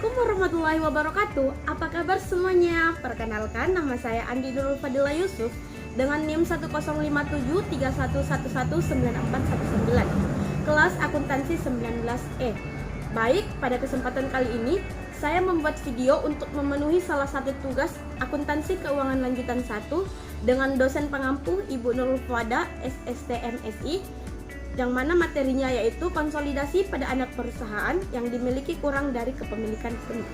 Assalamualaikum warahmatullahi wabarakatuh. Apa kabar semuanya? Perkenalkan, nama saya Andi Nurul Fadila Yusuf dengan NIM 10573119419419, kelas akuntansi 19E. Baik, pada kesempatan kali ini saya membuat video untuk memenuhi salah satu tugas akuntansi keuangan lanjutan 1 dengan dosen pengampu Ibu Nurul Fuada SSTMSI, yang mana materinya yaitu konsolidasi pada anak perusahaan yang dimiliki kurang dari kepemilikan penuh.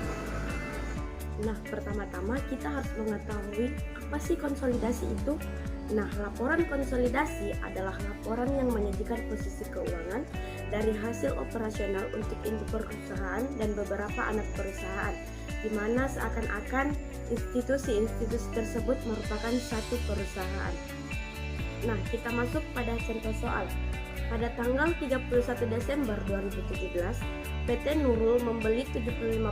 Nah, pertama-tama kita harus mengetahui apa sih konsolidasi itu. Nah, laporan konsolidasi adalah laporan yang menyajikan posisi keuangan dari hasil operasional untuk induk perusahaan dan beberapa anak perusahaan, di mana seakan-akan institusi-institusi tersebut merupakan satu perusahaan. Nah, kita masuk pada contoh soal. Pada tanggal 31 Desember 2017, PT Nurul membeli 75%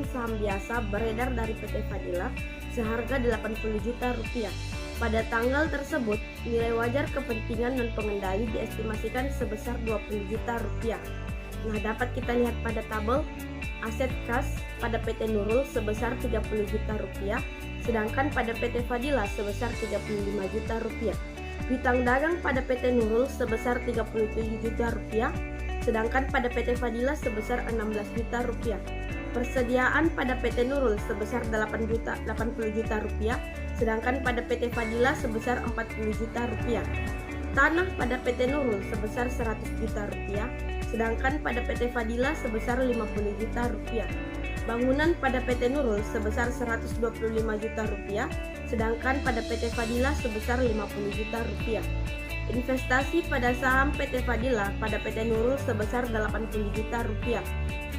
saham biasa beredar dari PT Fadila seharga 80 juta rupiah. Pada tanggal tersebut, nilai wajar kepentingan dan pengendali diestimasikan sebesar 20 juta rupiah. Nah, dapat kita lihat pada tabel aset kas pada PT Nurul sebesar 30 juta rupiah, sedangkan pada PT Fadila sebesar 35 juta rupiah. Hutang dagang pada PT Nurul sebesar 37 juta rupiah, sedangkan pada PT Fadila sebesar 16 juta rupiah. Persediaan pada PT Nurul sebesar 80 juta rupiah, sedangkan pada PT Fadila sebesar 40 juta rupiah. Tanah pada PT Nurul sebesar 100 juta rupiah, sedangkan pada PT Fadila sebesar 50 juta rupiah. Bangunan pada PT Nurul sebesar 125 juta rupiah, sedangkan pada PT Fadila sebesar 50 juta rupiah. Investasi pada saham PT Fadila pada PT Nurul sebesar 80 juta rupiah.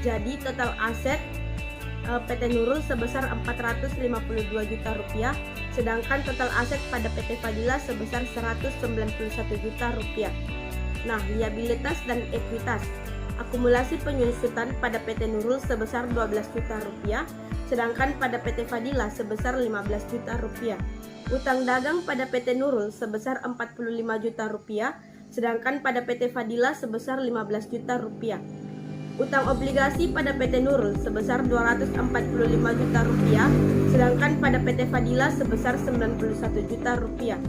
Jadi total aset PT Nurul sebesar 452 juta rupiah, sedangkan total aset pada PT Fadila sebesar 191 juta rupiah. Nah, liabilitas dan ekuitas. Akumulasi penyusutan pada PT Nurul sebesar 12 juta rupiah, sedangkan pada PT Fadila sebesar 15 juta rupiah. Utang dagang pada PT Nurul sebesar 45 juta rupiah, sedangkan pada PT Fadila sebesar 15 juta rupiah. Utang obligasi pada PT Nurul sebesar 245 juta rupiah, sedangkan pada PT Fadila sebesar 91 juta rupiah.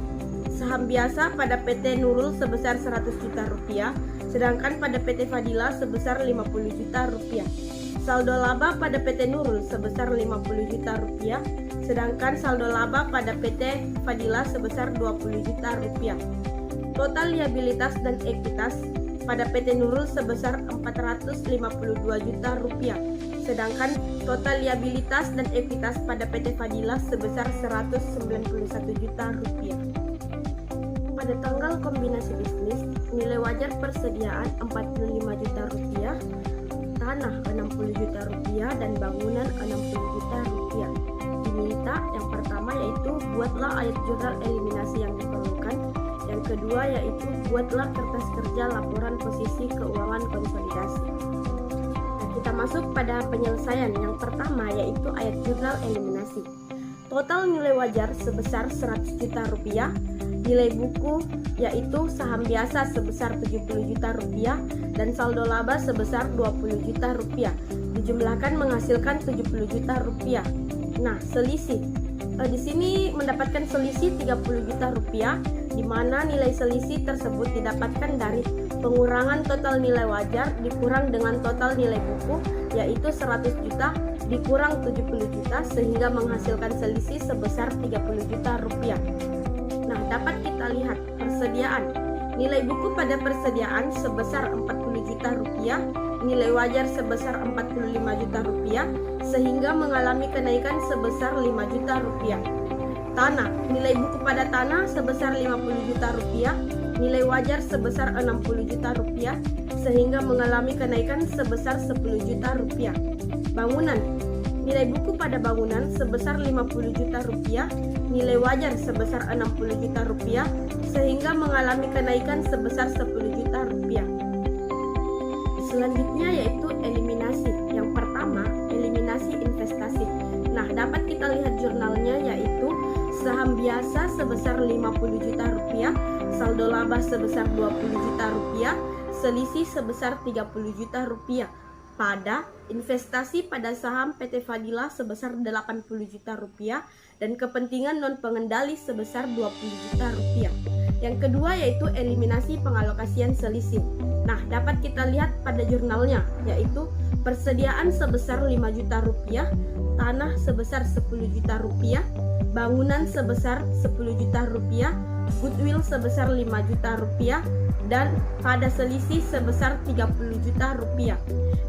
Saham biasa pada PT Nurul sebesar 100 juta rupiah, sedangkan pada PT Fadila sebesar 50 juta rupiah. Saldo laba pada PT Nurul sebesar 50 juta rupiah, sedangkan saldo laba pada PT Fadila sebesar 20 juta rupiah. Total liabilitas dan ekuitas pada PT Nurul sebesar 452 juta rupiah, sedangkan total liabilitas dan ekuitas pada PT Fadila sebesar 191 juta rupiah. Pada tanggal kombinasi bisnis, nilai wajar persediaan 45 juta rupiah, tanah 60 juta rupiah, dan bangunan 60 juta rupiah. Diminta yang pertama yaitu buatlah ayat jurnal eliminasi yang diperlukan, yang kedua yaitu buatlah kertas kerja laporan posisi keuangan konsolidasi. Nah, kita masuk pada penyelesaian. Yang pertama yaitu ayat jurnal eliminasi. Total nilai wajar sebesar 100 juta rupiah, nilai buku yaitu saham biasa sebesar 70 juta rupiah, dan saldo laba sebesar 20 juta rupiah, dijumlahkan menghasilkan 70 juta rupiah. Nah, selisih di sini mendapatkan selisih 30 juta rupiah, di mana nilai selisih tersebut didapatkan dari pengurangan total nilai wajar dikurang dengan total nilai buku yaitu 100 juta dikurang 70 juta, sehingga menghasilkan selisih sebesar 30 juta rupiah. Nah, dapat kita lihat persediaan. Nilai buku pada persediaan sebesar 40 juta rupiah, nilai wajar sebesar 45 juta rupiah, sehingga mengalami kenaikan sebesar 5 juta rupiah. Tanah, nilai buku pada tanah sebesar 50 juta rupiah, nilai wajar sebesar 60 juta rupiah, sehingga mengalami kenaikan sebesar 10 juta rupiah. Bangunan, nilai buku pada bangunan sebesar 50 juta rupiah, nilai wajar sebesar 60 juta rupiah, sehingga mengalami kenaikan sebesar 10 juta rupiah. Selanjutnya yaitu eliminasi. Yang pertama, eliminasi investasi. Nah, dapat kita lihat jurnalnya yaitu saham biasa sebesar 50 juta rupiah, saldo laba sebesar 20 juta rupiah, selisih sebesar 30 juta rupiah. pada investasi pada saham PT Fadila sebesar 80 juta rupiah dan kepentingan non pengendali sebesar 20 juta rupiah. Yang kedua yaitu eliminasi pengalokasian selisih. Nah, dapat kita lihat pada jurnalnya, yaitu persediaan sebesar 5 juta rupiah, tanah sebesar 10 juta rupiah, bangunan sebesar 10 juta rupiah, goodwill sebesar 5 juta rupiah, dan pada selisih sebesar 30 juta rupiah,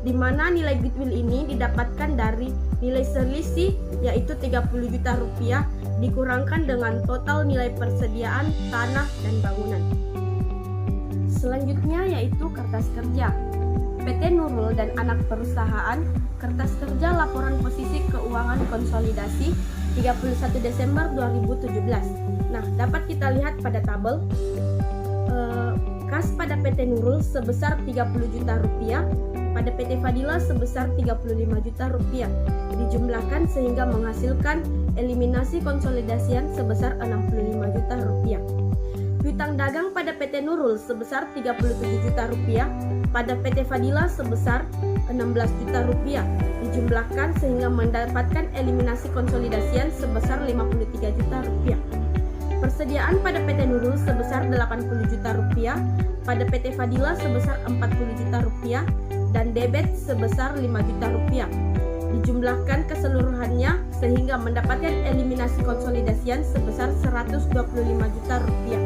di mana nilai goodwill ini didapatkan dari nilai selisih yaitu 30 juta rupiah dikurangkan dengan total nilai persediaan tanah dan bangunan. Selanjutnya yaitu kertas kerja. PT Nurul dan anak perusahaan, kertas kerja laporan posisi keuangan konsolidasi 31 Desember 2017. Nah, dapat kita lihat pada tabel kas pada PT Nurul sebesar 30 juta rupiah, pada PT Fadila sebesar 35 juta rupiah, dijumlahkan sehingga menghasilkan eliminasi konsolidasian sebesar 65 juta rupiah. Piutang dagang pada PT Nurul sebesar 37 juta rupiah, pada PT Fadila sebesar 16 juta rupiah, dijumlahkan sehingga mendapatkan eliminasi konsolidasian sebesar 53 juta rupiah. Persediaan pada PT Nurul sebesar 80 juta rupiah, pada PT Fadila sebesar 40 juta rupiah, dan debit sebesar 5 juta rupiah. Dijumlahkan keseluruhannya sehingga mendapatkan eliminasi konsolidasian sebesar 125 juta rupiah.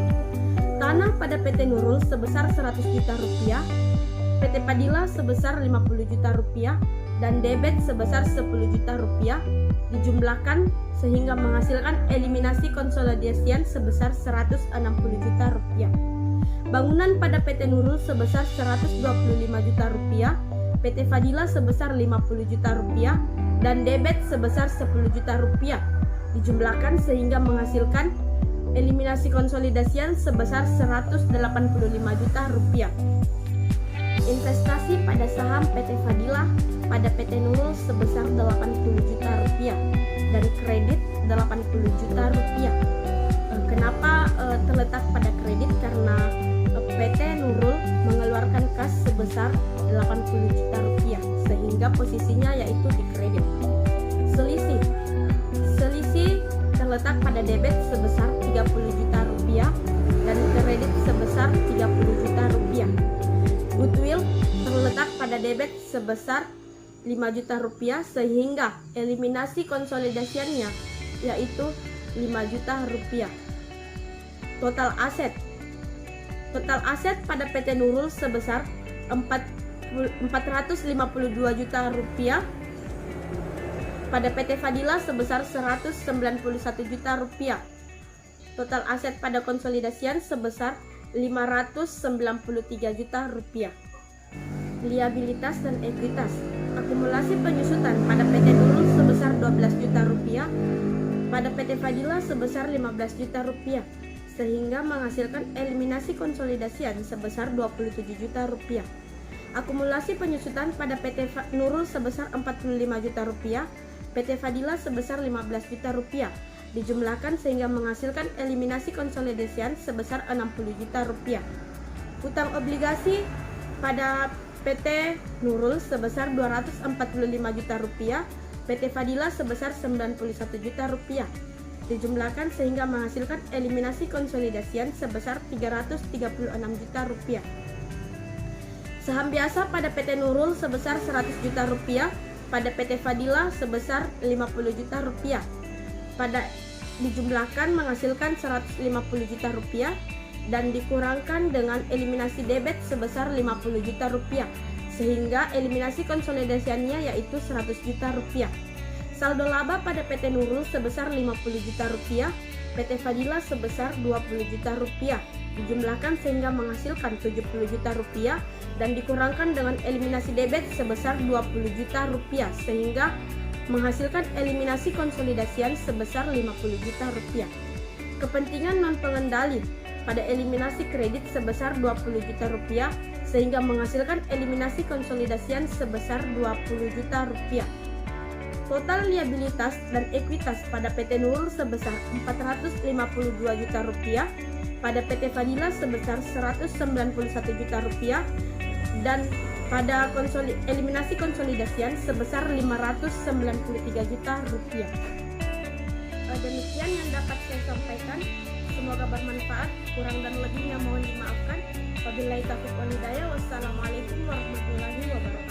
Tanah pada PT Nurul sebesar 100 juta rupiah, PT Fadila sebesar 50 juta rupiah, dan debit sebesar 10 juta rupiah, dijumlahkan sehingga menghasilkan eliminasi konsolidasian sebesar 160 juta rupiah. Bangunan pada PT Nurul sebesar 125 juta rupiah, PT Fadila sebesar 50 juta rupiah, dan debit sebesar 10 juta rupiah, dijumlahkan sehingga menghasilkan eliminasi konsolidasian sebesar 185 juta rupiah. Investasi pada saham PT Fadila pada PT Nurul sebesar 80 juta rupiah dan kredit 80 juta rupiah. Kenapa terletak pada kredit? Karena PT Nurul mengeluarkan kas sebesar 80 juta rupiah sehingga posisinya yaitu di kredit. Selisih terletak pada debit sebesar 30 juta rupiah dan kredit sebesar 30 juta rupiah. Goodwill terletak pada debit sebesar 5 juta rupiah sehingga eliminasi konsolidasiannya yaitu 5 juta rupiah. Total aset pada PT Nurul sebesar 452 juta rupiah, pada PT Fadila sebesar 191 juta rupiah. Total aset pada konsolidasian sebesar 593 juta rupiah. Liabilitas dan ekuitas. Akumulasi penyusutan pada PT Nurul sebesar 12 juta rupiah, pada PT Fadila sebesar 15 juta rupiah, sehingga menghasilkan eliminasi konsolidasian sebesar 27 juta rupiah. Akumulasi penyusutan pada PT Nurul sebesar 45 juta rupiah, PT Fadila sebesar 15 juta rupiah, dijumlahkan sehingga menghasilkan eliminasi konsolidasian sebesar 60 juta rupiah. Hutang obligasi pada PT Nurul sebesar 245 juta rupiah, PT Fadila sebesar 91 juta rupiah, dijumlahkan sehingga menghasilkan eliminasi konsolidasian sebesar 336 juta rupiah. Saham biasa pada PT Nurul sebesar 100 juta rupiah, pada PT Fadila sebesar 50 juta rupiah. Pada dijumlahkan menghasilkan 150 juta rupiah dan dikurangkan dengan eliminasi debit sebesar 50 juta rupiah sehingga eliminasi konsolidasiannya yaitu 100 juta rupiah. Saldo laba pada PT Nurul sebesar 50 juta rupiah, PT Fadila sebesar 20 juta rupiah, dijumlahkan sehingga menghasilkan 70 juta rupiah dan dikurangkan dengan eliminasi debit sebesar 20 juta rupiah sehingga menghasilkan eliminasi konsolidasian sebesar 50 juta rupiah. Kepentingan non pengendali pada eliminasi kredit sebesar 20 juta rupiah sehingga menghasilkan eliminasi konsolidasian sebesar 20 juta rupiah. Total liabilitas dan ekuitas pada PT Nurul sebesar 452 juta rupiah, pada PT Fadila sebesar 191 juta rupiah, dan pada eliminasi konsolidasian sebesar 593 juta rupiah. Demikian yang dapat saya sampaikan. Semoga bermanfaat. Kurang dan lebihnya mohon dimaafkan. Wabillahi taufiq wal hidayah. Wassalamualaikum warahmatullahi wabarakatuh.